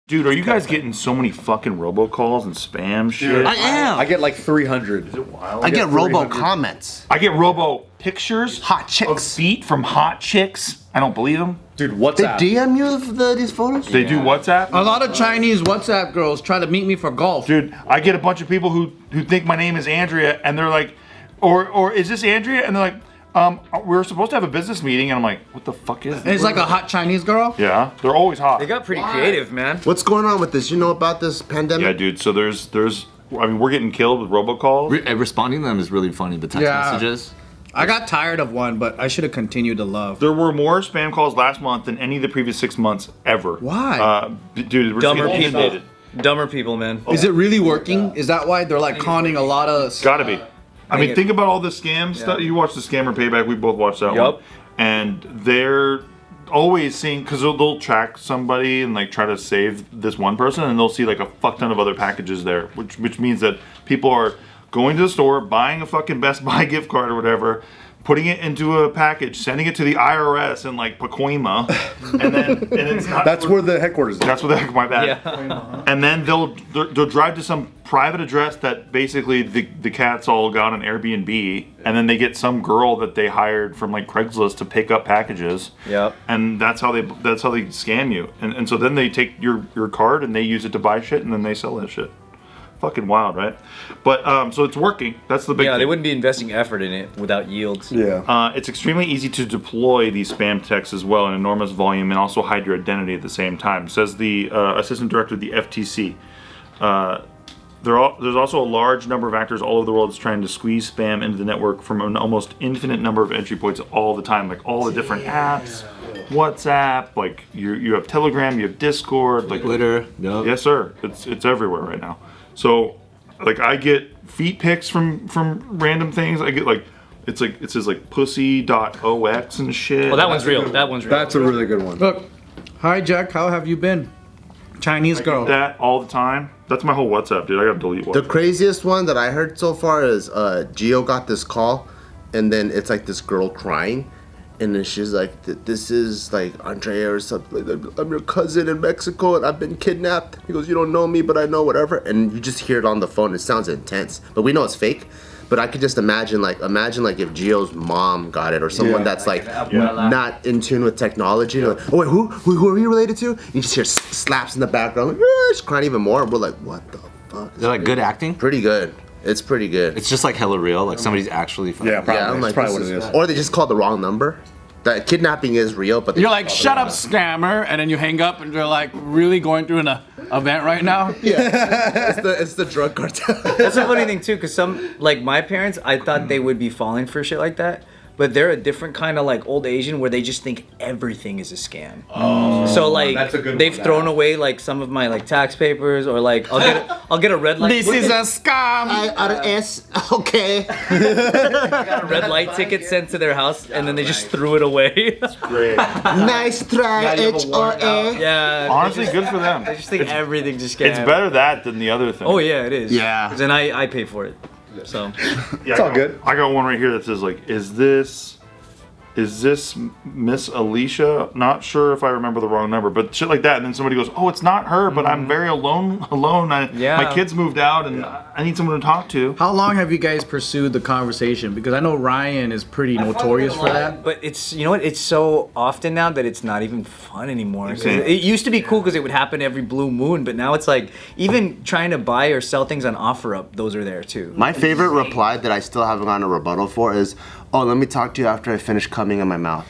Dude, are you guys getting so many fucking robocalls and spam shit? I am. I get like 300. Is it wild? I get robo comments. I get robo pictures. Hot chicks. Of feet from hot chicks. I don't believe them. Dude, They WhatsApp. DM you these photos? They do WhatsApp. A lot of Chinese WhatsApp girls try to meet me for golf. Dude, I get a bunch of people who think my name is Andrea, and they're like, or is this Andrea? And they're like, we're supposed to have a business meeting, and I'm like, what the fuck is And this? it's like a hot Chinese girl. Yeah, they're always hot. They got pretty creative, man. What's going on with this? You know about this pandemic? Yeah, dude. So there's, I mean, we're getting killed with robocalls. Responding to them is really funny. The text messages. I got tired of one, but I should have continued to love. There were more spam calls last month than any of the previous 6 months ever. Why? Dude, we're Dumber getting people. inundated. Dumber people, man. Is it really working? Is that why they're like conning a lot of? Gotta be. I mean, think about all the scam stuff. You watched the Scammer Payback. We both watched that one. And they're always seeing, because they'll track somebody and like try to save this one person, and they'll see like a fuck ton of other packages there, which means that people are going to the store, buying a fucking Best Buy gift card or whatever, putting it into a package, sending it to the IRS in like Pacoima, and it's not. That's where the headquarters is. That's what the heck, my bad. Yeah. And then they'll drive to some private address that basically the cats all got an Airbnb, and then they get some girl that they hired from like Craigslist to pick up packages. Yep. And that's how they scam you. And so then they take your card and they use it to buy shit, and then they sell that shit. Fucking wild, right? But so it's working. That's the big thing. They wouldn't be investing effort in it without yields. Yeah. It's extremely easy to deploy these spam texts as well in enormous volume and also hide your identity at the same time, says the assistant director of the FTC. There's also a large number of actors all over the world that's trying to squeeze spam into the network from an almost infinite number of entry points all the time, like all the different apps, WhatsApp, like you have Telegram, you have Discord, like Twitter. Yep. Yes, sir. It's everywhere right now. So, like, I get feet pics from random things. I get like it says like pussy.ox and shit. Oh, that one's real. That one's real. That's a really good one. Look, hi Jack, how have you been? Chinese girl. That all the time. That's my whole WhatsApp, dude. I gotta delete WhatsApp. The craziest one that I heard so far is Gio got this call, and then it's like this girl crying, and then she's like, "This is like Andrea or something. Like, I'm your cousin in Mexico, and I've been kidnapped." He goes, "You don't know me, but I know whatever." And you just hear it on the phone. It sounds intense, but we know it's fake. But I could just imagine like if Gio's mom got it, or someone that's like not in tune with technology. Like, oh wait, who are you related to? You just hear slaps in the background. Like, she's crying even more. We're like, what the fuck? Is that like good acting? Pretty good. It's pretty good. It's just like hella real. Like somebody's actually. Yeah, probably. I'm That's like, probably what this it is. Or they just called the wrong number. That kidnapping is real, but You're like, shut up, scammer, and then you hang up, and you're like, really going through an event right now? it's the drug cartel. That's a funny thing too, because some, like my parents, I thought they would be falling for shit like that, but they're a different kind of like old Asian where they just think everything is a scam. Oh, so like that's a good they've one. thrown away like some of my like tax papers, or like I'll get a red light. This is a scam. Okay. got a red light ticket sent to their house, and then they just threw it away. Great. Nice try, HOA. Yeah. Honestly, good for them. I just think everything's a scam. It's better that than the other thing. Oh yeah, it is. Yeah. Then I pay for it. So Yeah, It's all good. I got one right here that says like, is this Miss Alicia? Not sure if I remember the wrong number, but shit like that. And then somebody goes, oh, it's not her, but I'm very alone. My kids moved out, and I need someone to talk to. How long have you guys pursued the conversation? Because I know Ryan is pretty notorious for that. But it's, you know what, it's so often now that it's not even fun anymore. 'Cause Okay. it used to be cool because it would happen every blue moon, but now it's like even trying to buy or sell things on OfferUp, those are there too. My favorite reply that I still haven't gotten a rebuttal for is, "Oh, let me talk to you after I finish coming in my mouth."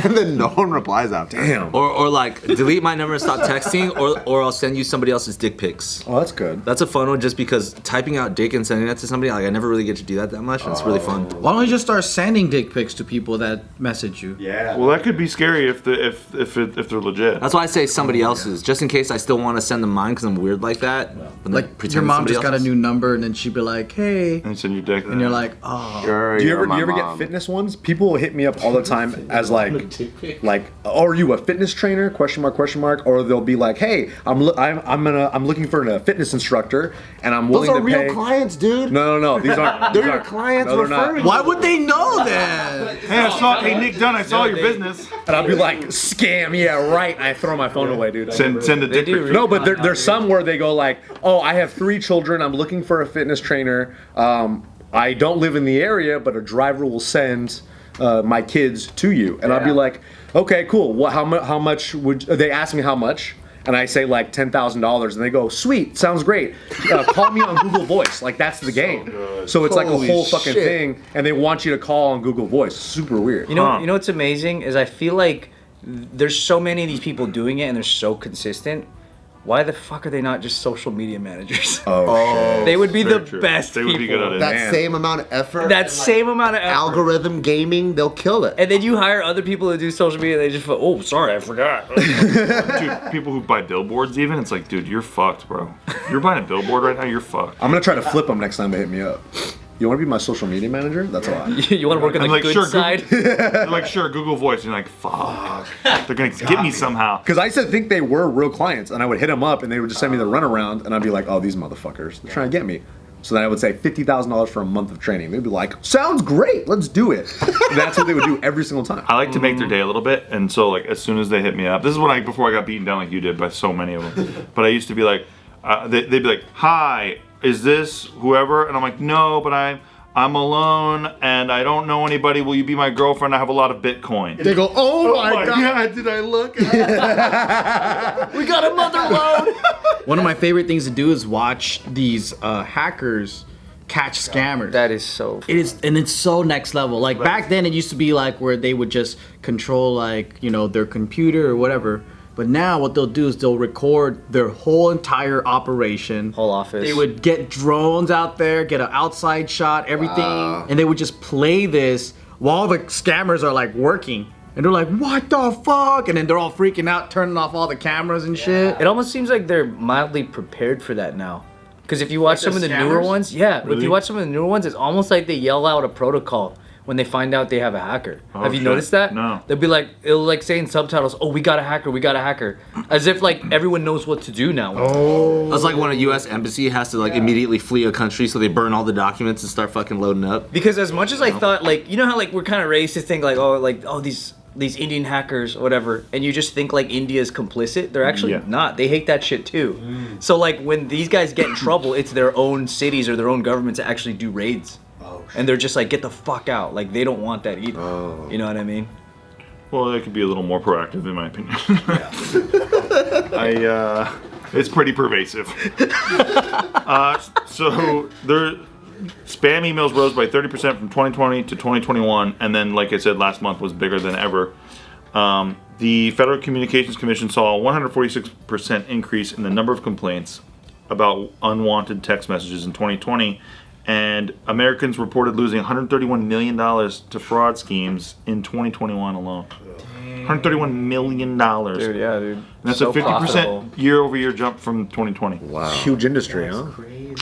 And then no one replies after. Damn. Or like delete my number and stop texting, or I'll send you somebody else's dick pics. Oh, that's good. That's a fun one just because typing out dick and sending that to somebody, like I never really get to do that much, and it's really fun. Why don't you just start sending dick pics to people that message you? Yeah. Well, that could be scary if they're legit. That's why I say somebody else's, just in case I still want to send them mine because I'm weird like that. But then Like pretend your it's mom somebody just got a else's. new number, and then she'd be like, "Hey," And send you dick. and you're like, "Oh." Sure, Do you you're ever my get mom. fitness ones? People hit me up all the time as as like, are you a fitness trainer? Question mark. Or they'll be like, hey, I'm looking for a fitness instructor, and I'm willing Those are to real pay. clients, dude. No, these aren't. They're your clients referring. Why would they know that? Hey, Nick Dunn, I saw your business. And I'll be like, scam, yeah, right. And I throw my phone away, dude. Send a dick pic. No, but there's some where they go like, oh, I have 3 children. I'm looking for a fitness trainer. I don't live in the area, but a driver will send my kids to you. And I'll be like, okay, cool. How much would they ask me? How much? And I say like $10,000, and they go, sweet, sounds great. Call me on Google Voice. Like that's the game. So it's like a whole fucking thing, and they want you to call on Google Voice. Super weird. You know what's amazing is I feel like there's so many of these people doing it, and they're so consistent. Why the fuck are they not just social media managers? Oh, shit. They would be the True. best They people. would be good at it. That same amount of effort. That same amount of effort. algorithm gaming, they'll kill it. And then you hire other people to do social media, and they just go, oh, sorry, I forgot. Dude, people who buy billboards even, it's like, dude, you're fucked, bro. If you're buying a billboard right now, you're fucked. I'm gonna try to flip them next time they hit me up. You want to be my social media manager? That's a lot. You want to work on the like, good sure, side? They're like, sure, Google Voice. And you're like, fuck. They're going to get me somehow. Because I used to think they were real clients, and I would hit them up, and they would just send me the runaround, and I'd be like, oh, these motherfuckers, they're trying to get me. So then I would say $50,000 for a month of training. They'd be like, sounds great, let's do it. And that's what they would do every single time. I like to make their day a little bit. And so, like, as soon as they hit me up, this is when before I got beaten down like you did by so many of them. But I used to be like, they'd be like, hi, is this whoever? And I'm like, no, but I'm alone and I don't know anybody. Will you be my girlfriend? I have a lot of Bitcoin. They go, oh my god. Did I look? We got a mother load. One of my favorite things to do is watch these hackers catch scammers. That is so. It's so next level. Like back then, it used to be like where they would just control like their computer or whatever. But now what they'll do is they'll record their whole entire operation. Whole office. They would get drones out there, get an outside shot, everything, and they would just play this while the scammers are like working. And they're like, what the fuck? And then they're all freaking out, turning off all the cameras and shit. It almost seems like they're mildly prepared for that now. Because if you watch some of the scammers? newer ones, if Really? you watch some of the newer ones, it's almost like they yell out a protocol when they find out they have a hacker. Have you shit. noticed that? No. They'll be like, it'll like say in subtitles, oh, we got a hacker. As if like everyone knows what to do now. Oh. That's like when a U.S. embassy has to like immediately flee a country, so they burn all the documents and start fucking loading up. Because as much as I thought, like, you know how like we're kind of raised to think like, these Indian hackers or whatever, and you just think like India's complicit. They're actually not. They hate that shit too. So like when these guys get in trouble, it's their own cities or their own government to actually do raids. And they're just like, get the fuck out. Like, they don't want that either. You know what I mean? Well, they could be a little more proactive, in my opinion. It's pretty pervasive. So, their spam emails rose by 30% from 2020 to 2021, and then, like I said, last month was bigger than ever. The Federal Communications Commission saw a 146% increase in the number of complaints about unwanted text messages in 2020. And Americans reported losing $131 million to fraud schemes in 2021 alone. $131 million. Dude, yeah, dude. And that's So a 50% profitable. year-over-year jump from 2020. Wow. Huge industry, huh?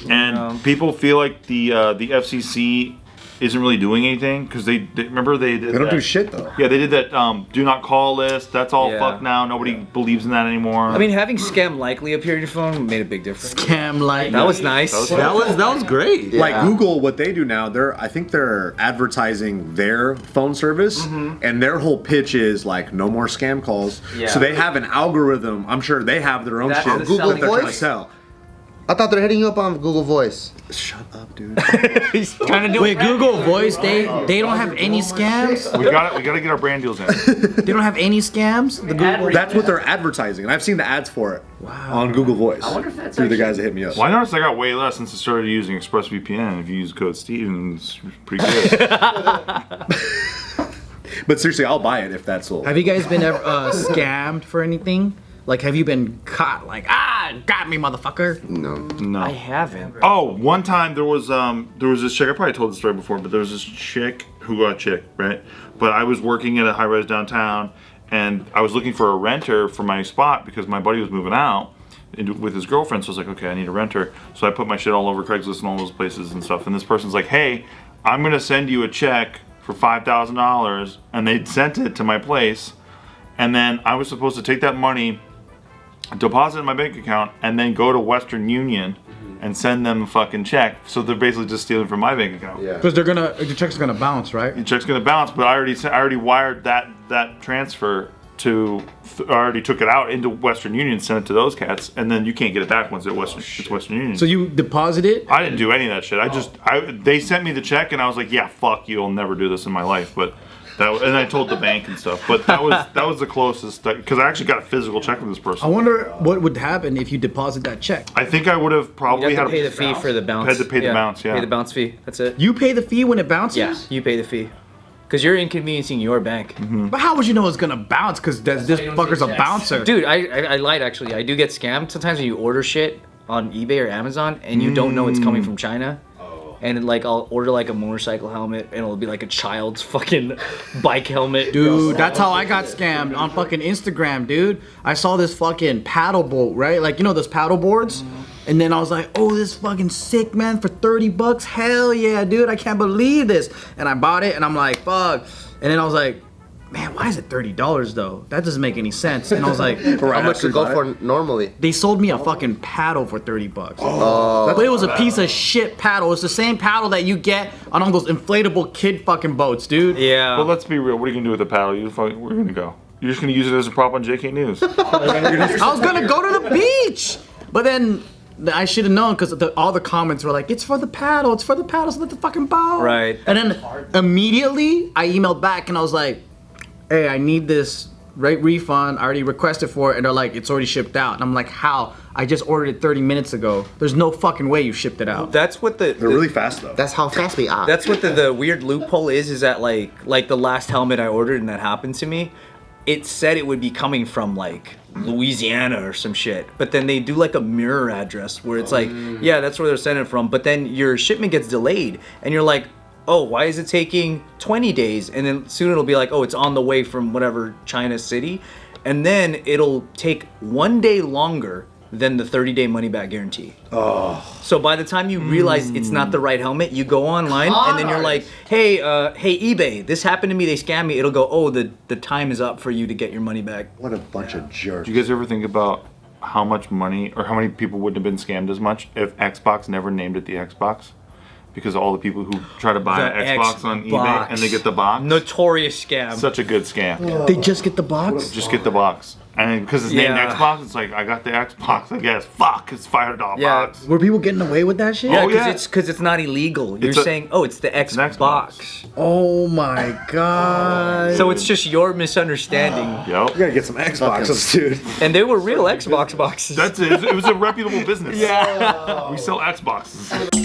And people feel like the FCC isn't really doing anything because they remember they did. They don't that- do shit though. Yeah, they did that. Do not call list. That's all Yeah. fucked now. Nobody believes in that anymore. I mean, having scam likely appear on your phone made a big difference. Scam like That was nice. That was great. Like Google, what they do now, I think they're advertising their phone service, and their whole pitch is like no more scam calls. Yeah. So they have an algorithm. I'm sure they have their own That's shit the that selling they're trying to Voice? sell. I thought they're hitting you up on Google Voice. Shut up, dude. He's trying to do Wait, Google Voice, they don't have any scams? we got to get our brand deals in. They don't have any scams? The Google That's what they're advertising, and I've seen the ads for it on Google Voice. I wonder if that's through the guys that hit me up. Well, I noticed I got way less since I started using ExpressVPN. If you use code Steve, it's pretty good. But seriously, I'll buy it if that's sold. Have you guys been ever scammed for anything? Like, have you been caught? Like, got me, motherfucker. No. I haven't. Oh, one time there was this chick. I probably told the story before, but there was this chick who got a chick, right? But I was working at a high rise downtown, and I was looking for a renter for my spot because my buddy was moving out with his girlfriend. So I was like, okay, I need a renter. So I put my shit all over Craigslist and all those places and stuff. And this person's like, hey, I'm gonna send you a check for $5,000, and they sent it to my place, and then I was supposed to take that money, deposit it in my bank account, and then go to Western Union and send them a fucking check. So they're basically just stealing from my bank account. Yeah. Because the check's gonna bounce, right? The check's gonna bounce, but I already wired that transfer to. I already took it out into Western Union, sent it to those cats, and then you can't get it back once it's Western Union. So you deposit it? I didn't do any of that shit. They sent me the check, and I was like, yeah, fuck you, I'll never do this in my life. But and I told the bank and stuff. But that was the closest, because I actually got a physical check from this I person. wonder what would happen if you deposit that check. I think I would have probably You have had to pay the fee for the bounce. Had to pay the bounce, yeah. Pay the bounce fee. That's it. You pay the fee when it bounces? Yeah, you pay the fee. Because you're inconveniencing your bank. But how would you know it's gonna bounce? Because this fucker's a bouncer. Dude, I lied actually. I do get scammed. Sometimes when you order shit on eBay or Amazon and you don't know it's coming from China. And like I'll order like a motorcycle helmet and it'll be like a child's fucking bike helmet. Dude, that's how I got scammed on fucking Instagram, dude. I saw this fucking paddle boat, right? Like, you know those paddle boards? And then I was like, oh, this fucking sick, man, for 30 bucks. Hell yeah, dude, I can't believe this. And I bought it and I'm like, fuck. And then I was like, man, why is it $30 though? That doesn't make any sense. And I was like, How much to go for normally? they sold me a fucking paddle for 30 bucks. But it was a piece of shit paddle. It's the same paddle that you get on all those inflatable kid fucking boats, dude. Yeah. Well, let's be real. What are you gonna do with the paddle? We're gonna go. You're just gonna use it as a prop on JK News. I was gonna go to the beach, but then I should have known because all the comments were like, "It's for the paddle. It's for the paddle. So let the fucking boat." Right. And then immediately I emailed back and I was like, "Hey, I need this refund. I already requested for it." And they're like, "It's already shipped out." And I'm like, "How? I just ordered it 30 minutes ago. There's no fucking way you shipped it out." That's what They're really fast though. That's how fast we are. That's what the weird loophole is that like the last helmet I ordered and that happened to me, it said it would be coming from like Louisiana or some shit. But then they do like a mirror address where it's like, yeah, that's where they're sending it from. But then your shipment gets delayed and you're like, oh, why is it taking 20 days? And then soon it'll be like, oh, it's on the way from whatever China city. And then it'll take 1 day longer than the 30-day money-back guarantee. Oh. So by the time you realize it's not the right helmet, you go online and then you're like, hey, eBay, this happened to me, they scammed me. It'll go, oh, the time is up for you to get your money back. What a bunch of jerks. Do you guys ever think about how much money or how many people wouldn't have been scammed as much if Xbox never named it the Xbox? Because of all the people who try to buy The an Xbox on eBay and they get the box. Notorious scam. Such a good scam. They just get the box? Just get the box. And because it's named Yeah. Xbox, it's like, I got the Xbox, I guess. Fuck, it's $500 Yeah. box. Were people getting away with that shit? Yeah, Oh, yeah. because it's not illegal. You're It's a- saying, oh, it's the Xbox. Xbox. Oh my god. So it's just your misunderstanding. Yep. We gotta get some Xboxes, dude. And they were real Xbox boxes. That's it. It was a reputable business. Yeah. We sell Xboxes.